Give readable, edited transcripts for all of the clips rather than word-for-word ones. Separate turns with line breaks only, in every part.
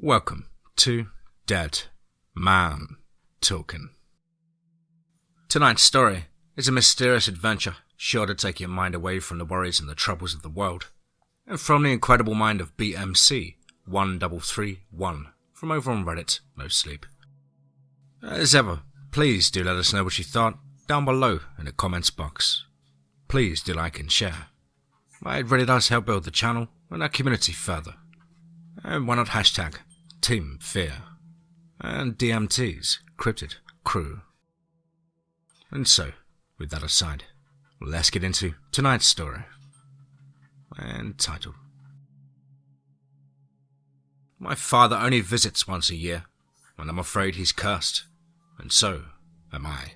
Welcome to Dead Man Talking. Tonight's story is a mysterious adventure sure to take your mind away from the worries and the troubles of the world, and from the incredible mind of Bmc1331 from over on Reddit, No Sleep. As ever, please do let us know what you thought down below in the comments box. Please do like and share. It really does help build the channel and our community further. And why not hashtag TeamFEAR and DMT's Cryptid Crew. And so, with that aside, let's get into tonight's story. Entitled, My father only visits once a year, and I'm afraid he's cursed, and so am I.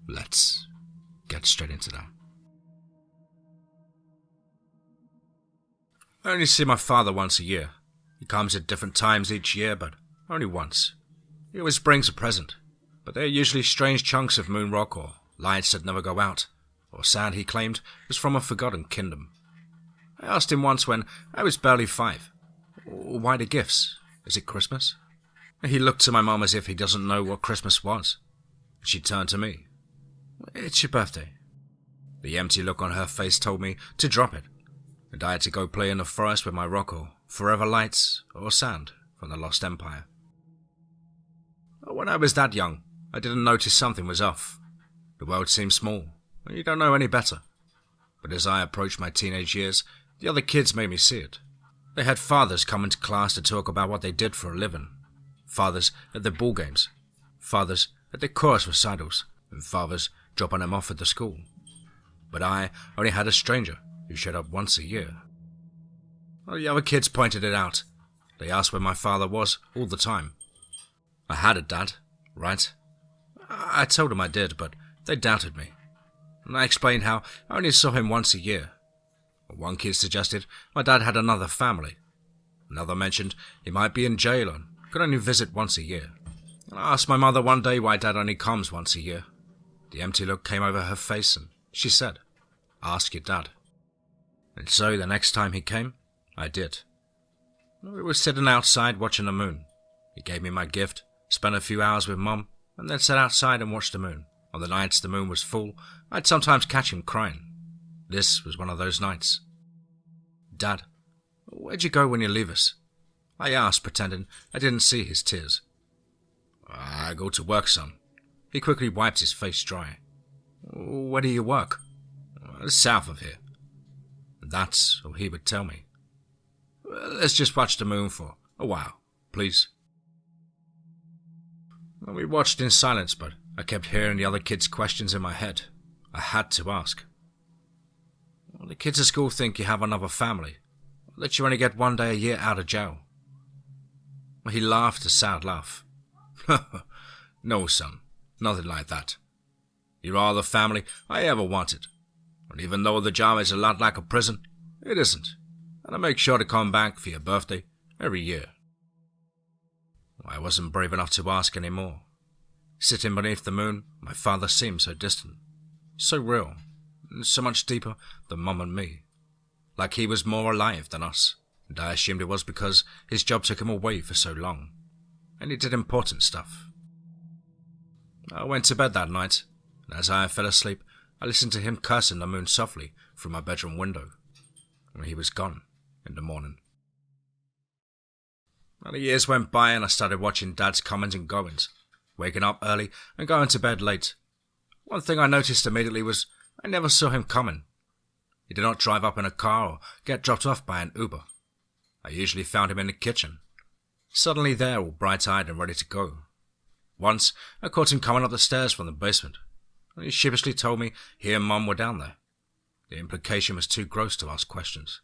Let's get straight into that. I only see my father once a year. He comes at different times each year, but only once. He always brings a present, but they're usually strange chunks of moon rock or lights that never go out, or sand he claimed was from a forgotten kingdom. I asked him once when I was barely 5, why the gifts? Is it Christmas? He looked to my mum as if he doesn't know what Christmas was. She turned to me. It's your birthday. The empty look on her face told me to drop it, and I had to go play in the forest with my rock or forever lights or sand from the Lost Empire. When I was that young, I didn't notice something was off. The world seemed small, and you don't know any better. But as I approached my teenage years, the other kids made me see it. They had fathers come into class to talk about what they did for a living. Fathers at their ball games. Fathers at their chorus recitals. And fathers dropping them off at the school. But I only had a stranger who showed up once a year. Well, the other kids pointed it out. They asked where my father was all the time. I had a dad, right? I told them I did, but they doubted me. And I explained how I only saw him once a year. One kid suggested my dad had another family. Another mentioned he might be in jail and could only visit once a year. And I asked my mother one day why dad only comes once a year. The empty look came over her face and she said, "Ask your dad." And so the next time he came, I did. We were sitting outside watching the moon. He gave me my gift, spent a few hours with Mum, and then sat outside and watched the moon. On the nights the moon was full, I'd sometimes catch him crying. This was one of those nights. "Dad, where'd you go when you leave us?" I asked, pretending I didn't see his tears. "I go to work, son." He quickly wiped his face dry. "Where do you work?" "South of here." That's all he would tell me. "Let's just watch the moon for a while, please." We watched in silence, but I kept hearing the other kids' questions in my head. I had to ask. "The kids at school think you have another family, that you only get one day a year out of jail." He laughed a sad laugh. "No, son, nothing like that. You are the family I ever wanted. And even though the job is a lot like a prison, it isn't. And I make sure to come back for your birthday every year." I wasn't brave enough to ask any more. Sitting beneath the moon, my father seemed so distant, so real, and so much deeper than Mum and me. Like he was more alive than us, and I assumed it was because his job took him away for so long, and he did important stuff. I went to bed that night, and as I fell asleep, I listened to him cursing the moon softly through my bedroom window, and he was gone in the morning. The years went by and I started watching Dad's comings and goings, waking up early and going to bed late. One thing I noticed immediately was I never saw him coming. He did not drive up in a car or get dropped off by an Uber. I usually found him in the kitchen, suddenly there all bright-eyed and ready to go. Once I caught him coming up the stairs from the basement. He sheepishly told me he and Mum were down there. The implication was too gross to ask questions.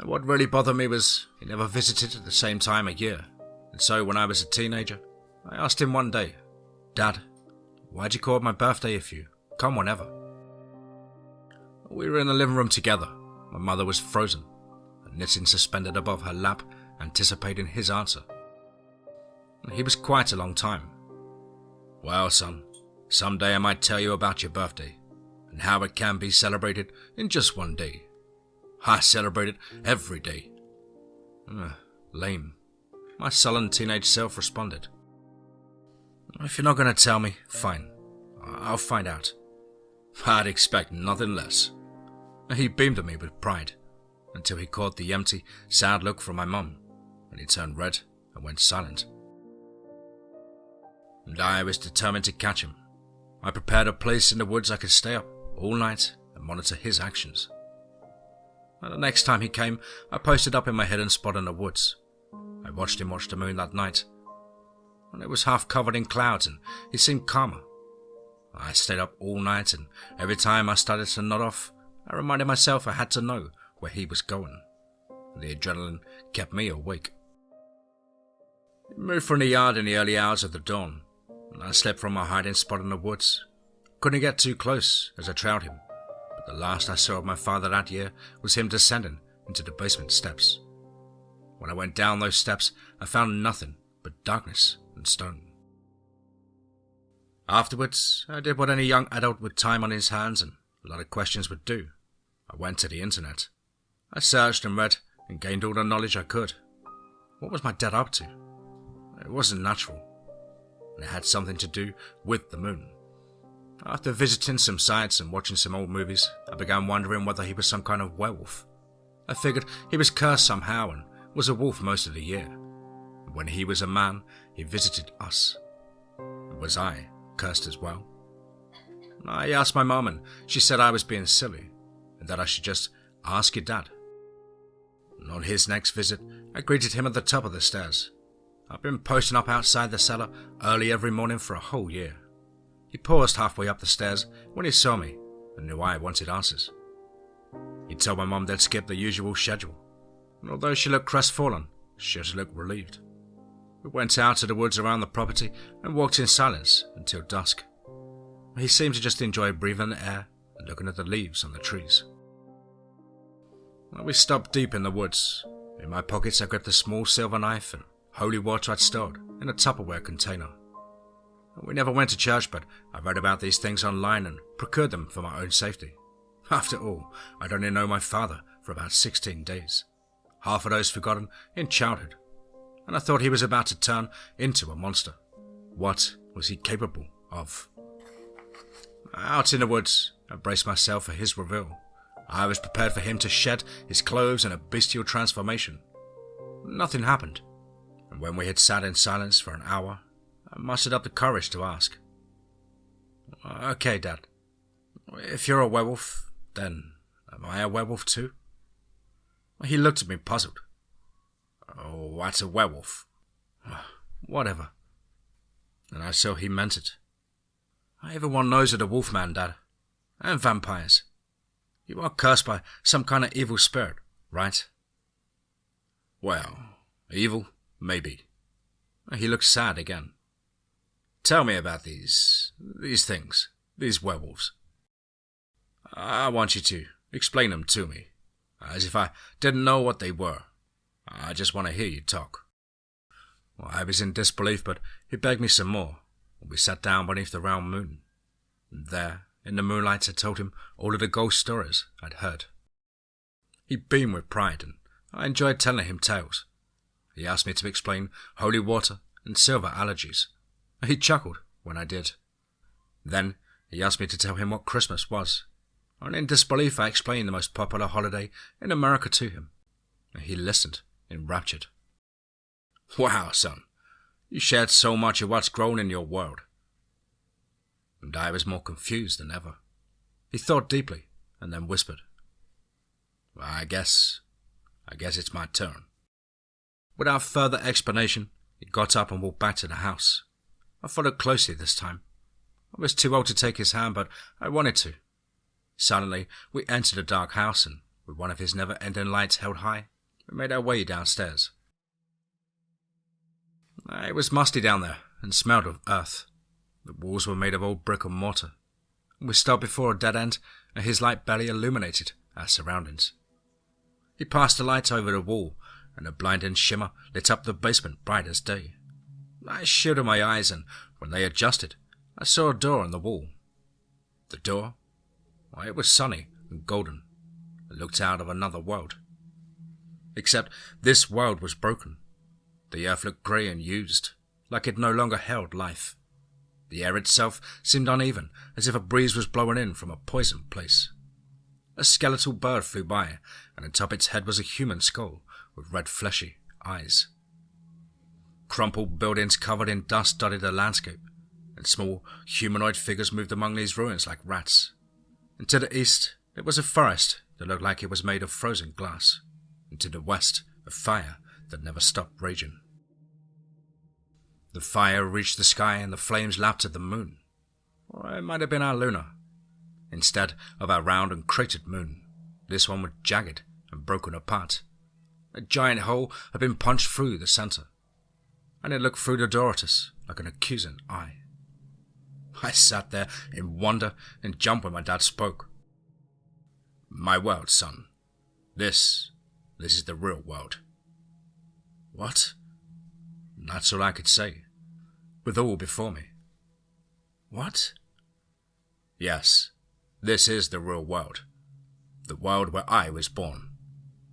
What really bothered me was he never visited at the same time a year, and so when I was a teenager, I asked him one day, "Dad, why'd you call it my birthday if you come whenever?" We were in the living room together. My mother was frozen, her knitting suspended above her lap, anticipating his answer. He was quite a long time. "Well, son, someday I might tell you about your birthday, and how it can be celebrated in just one day. I celebrate it every day. Lame. My sullen teenage self responded. If you're not going to tell me, fine. I'll find out. I'd expect nothing less. He beamed at me with pride, until he caught the empty, sad look from my mum, and he turned red and went silent. And I was determined to catch him. I prepared a place in the woods I could stay up all night and monitor his actions. And the next time he came, I posted up in my hidden spot in the woods. I watched him watch the moon that night, and it was half covered in clouds and he seemed calmer. I stayed up all night, and every time I started to nod off, I reminded myself I had to know where he was going. The adrenaline kept me awake. He moved from the yard in the early hours of the dawn, and I slept from my hiding spot in the woods. Couldn't get too close as I trailed him, but the last I saw of my father that year was him descending into the basement steps. When I went down those steps, I found nothing but darkness and stone. Afterwards, I did what any young adult with time on his hands and a lot of questions would do. I went to the internet. I searched and read and gained all the knowledge I could. What was my dad up to? It wasn't natural, and it had something to do with the moon. After visiting some sites and watching some old movies, I began wondering whether he was some kind of werewolf. I figured he was cursed somehow and was a wolf most of the year. When he was a man, he visited us. Was I cursed as well? I asked my mum, and she said I was being silly and that I should just ask your dad. And on his next visit, I greeted him at the top of the stairs. I've been posting up outside the cellar early every morning for a whole year. He paused halfway up the stairs when he saw me and knew I wanted answers. He told my mum they'd skip the usual schedule, and although she looked crestfallen, she also looked relieved. We went out to the woods around the property and walked in silence until dusk. He seemed to just enjoy breathing the air and looking at the leaves on the trees. We stopped deep in the woods. In my pockets I grabbed a small silver knife and holy water I'd stored in a Tupperware container. We never went to church, but I read about these things online and procured them for my own safety. After all, I'd only known my father for about 16 days. Half of those forgotten in childhood, and I thought he was about to turn into a monster. What was he capable of? Out in the woods, I braced myself for his reveal. I was prepared for him to shed his clothes in a bestial transformation. Nothing happened, and when we had sat in silence for an hour, I mustered up the courage to ask. Okay, Dad. If you're a werewolf, then am I a werewolf too? He looked at me puzzled. Oh, what's a werewolf? Whatever. And I saw he meant it. Everyone knows of the Wolfman, Dad. And vampires. You are cursed by some kind of evil spirit, right? Well, evil, maybe. He looked sad again. Tell me about these things, these werewolves. I want you to explain them to me, as if I didn't know what they were. I just want to hear you talk. Well, I was in disbelief, but he begged me some more. We sat down beneath the round moon. And there, in the moonlight, I told him all of the ghost stories I'd heard. He beamed with pride, and I enjoyed telling him tales. He asked me to explain holy water and silver allergies. He chuckled when I did. Then he asked me to tell him what Christmas was, and in disbelief I explained the most popular holiday in America to him. He listened, enraptured. Wow, son, you shared so much of what's grown in your world. And I was more confused than ever. He thought deeply, and then whispered, I guess it's my turn. Without further explanation, he got up and walked back to the house. I followed closely this time. I was too old to take his hand, but I wanted to. Silently, we entered a dark house, and with one of his never-ending lights held high, we made our way downstairs. It was musty down there, and smelled of earth. The walls were made of old brick and mortar. We stopped before a dead end, and his light barely illuminated our surroundings. He passed the light over the wall, and a blinding shimmer lit up the basement bright as day. I shielded my eyes, and when they adjusted, I saw a door in the wall. The door? Well, it was sunny and golden. It looked out of another world. Except this world was broken The earth looked grey and used, like it no longer held life. The air itself seemed uneven, as if a breeze was blowing in from a poisoned place. A skeletal bird flew by, and atop its head was a human skull with red fleshy eyes. Crumpled buildings covered in dust dotted the landscape, and small humanoid figures moved among these ruins like rats. And to the east, there was a forest that looked like it was made of frozen glass, and to the west, a fire that never stopped raging. The fire reached the sky and the flames lapped at the moon. Or it might have been our lunar. Instead of our round and cratered moon, this one was jagged and broken apart. A giant hole had been punched through the center, and it looked through the door at us like an accusing eye. I sat there in wonder and jumped when my dad spoke. "My world, son. This is the real world." "What?" That's all I could say, with all before me. "What?" "Yes, this is the real world. The world where I was born.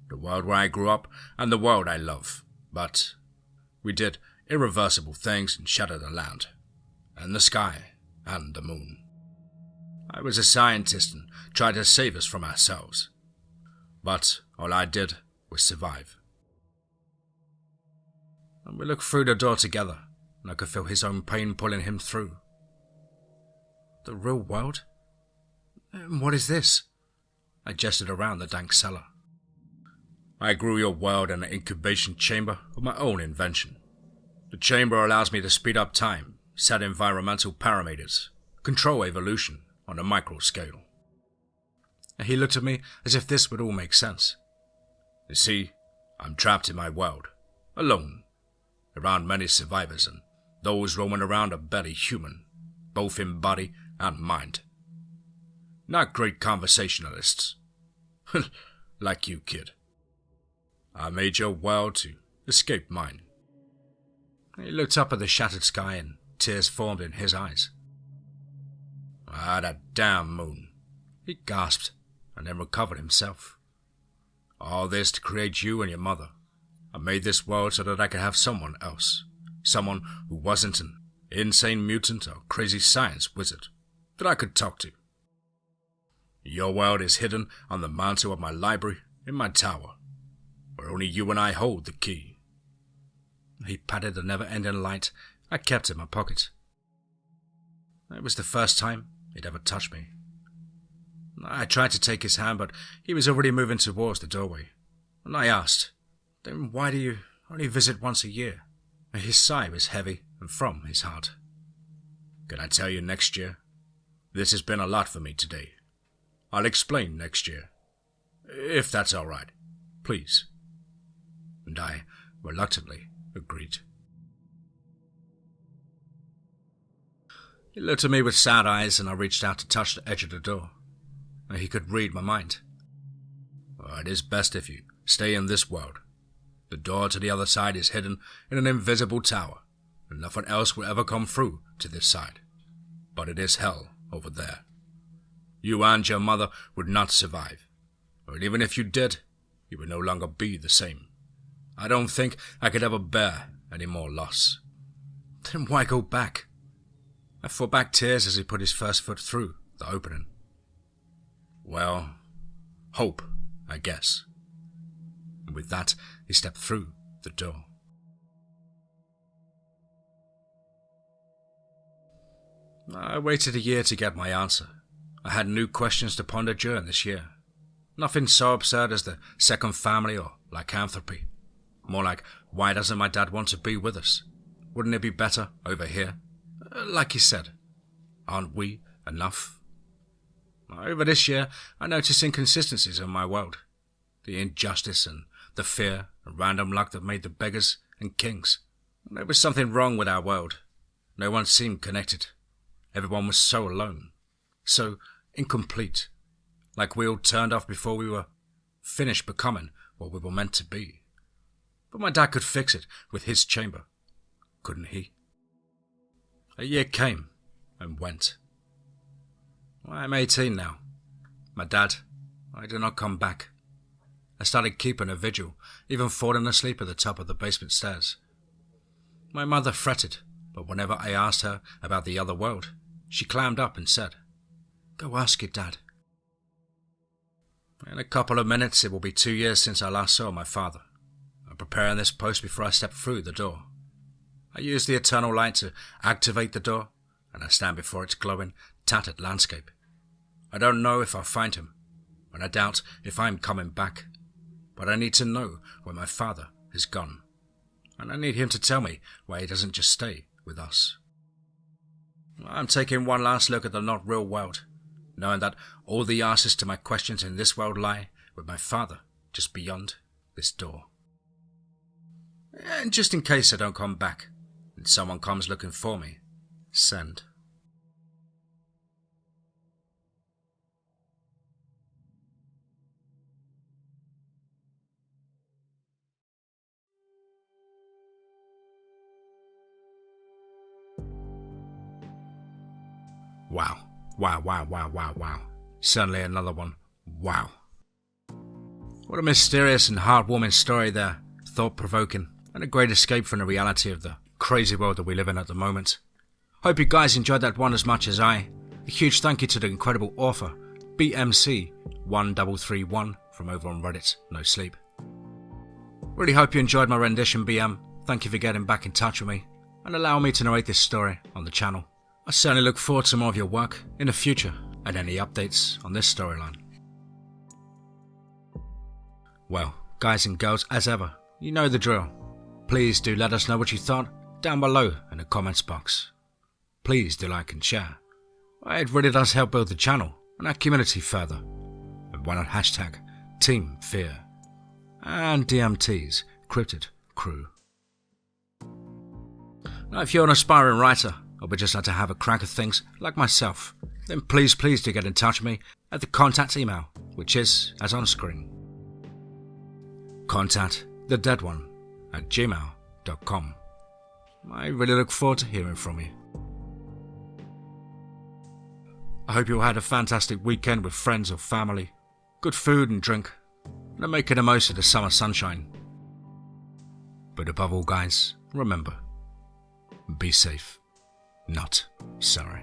The world where I grew up and the world I love. But we did irreversible things and shattered the land, and the sky, and the moon. I was a scientist and tried to save us from ourselves. But all I did was survive." And we looked through the door together, and I could feel his own pain pulling him through. "The real world? What is this?" I gestured around the dank cellar. "I grew your world in an incubation chamber of my own invention. The chamber allows me to speed up time, set environmental parameters, control evolution on a micro scale." And he looked at me as if this would all make sense. "You see, I'm trapped in my world, alone, around many survivors, and those roaming around are barely human, both in body and mind. Not great conversationalists. Like you, kid. I made your world to escape mine." He looked up at the shattered sky and tears formed in his eyes. "Ah, that damn moon," he gasped, and then recovered himself. "All this to create you and your mother. I made this world so that I could have someone else. Someone who wasn't an insane mutant or crazy science wizard that I could talk to. Your world is hidden on the mantle of my library in my tower, where only you and I hold the key." He patted the never-ending light I kept in my pocket. It was the first time he'd ever touched me. I tried to take his hand, but he was already moving towards the doorway, and I asked, "Then why do you only visit once a year?" His sigh was heavy and from his heart. "Can I tell you next year? This has been a lot for me today. I'll explain next year. If that's all right, please." And I reluctantly agreed. He looked at me with sad eyes, and I reached out to touch the edge of the door. He could read my mind. "It is best if you stay in this world. The door to the other side is hidden in an invisible tower, and nothing else will ever come through to this side. But it is hell over there. You and your mother would not survive, or even if you did, you would no longer be the same. I don't think I could ever bear any more loss." "Then why go back?" I fought back tears as he put his first foot through the opening. "Well, hope, I guess." And with that, he stepped through the door. I waited a year to get my answer. I had new questions to ponder during this year. Nothing so absurd as the second family or lycanthropy. More like, why doesn't my dad want to be with us? Wouldn't it be better over here? Like he said, aren't we enough? Over this year, I noticed inconsistencies in my world. The injustice and the fear and random luck that made the beggars and kings. There was something wrong with our world. No one seemed connected. Everyone was so alone. So incomplete. Like we all turned off before we were finished becoming what we were meant to be. But my dad could fix it with his chamber. Couldn't he? A year came and went. I'm 18 now. My dad, I did not come back. I started keeping a vigil, even falling asleep at the top of the basement stairs, My mother fretted, but whenever I asked her about the other world, she clammed up and said, "Go ask your dad." In a couple of minutes it will be 2 years since I last saw my father. I'm preparing this post before I step through the door. I use the eternal light to activate the door, and I stand before its glowing, tattered landscape. I don't know if I'll find him, and I doubt if I'm coming back, but I need to know where my father has gone, and I need him to tell me why he doesn't just stay with us. I'm taking one last look at the not real world, knowing that all the answers to my questions in this world lie with my father just beyond this door. And just in case I don't come back, and someone comes looking for me, send. Wow. Wow. Certainly another one. Wow. What a mysterious and heartwarming story there. Thought-provoking, and a great escape from the reality of the crazy world that we live in at the moment. Hope you guys enjoyed that one as much as I. A huge thank you to the incredible author, Bmc1331, from over on Reddit, No Sleep. Really hope you enjoyed my rendition, BM. Thank you for getting back in touch with me, and allowing me to narrate this story on the channel. I certainly look forward to more of your work in the future, and any updates on this storyline. Well, guys and girls, as ever, you know the drill. Please do let us know what you thought down below in the comments box. Please do like and share. It really does help build the channel and our community further. And why not hashtag TeamFEAR and DMT's Cryptid Crew. Now, if you're an aspiring writer, or would just like to have a crack at things like myself, then please do get in touch with me at the contact email, which is as on screen. contactthedeadone@gmail.com. I really look forward to hearing from you. I hope you all had a fantastic weekend with friends or family, good food and drink, and are making the most of the summer sunshine. But above all, guys, remember, be safe, not sorry.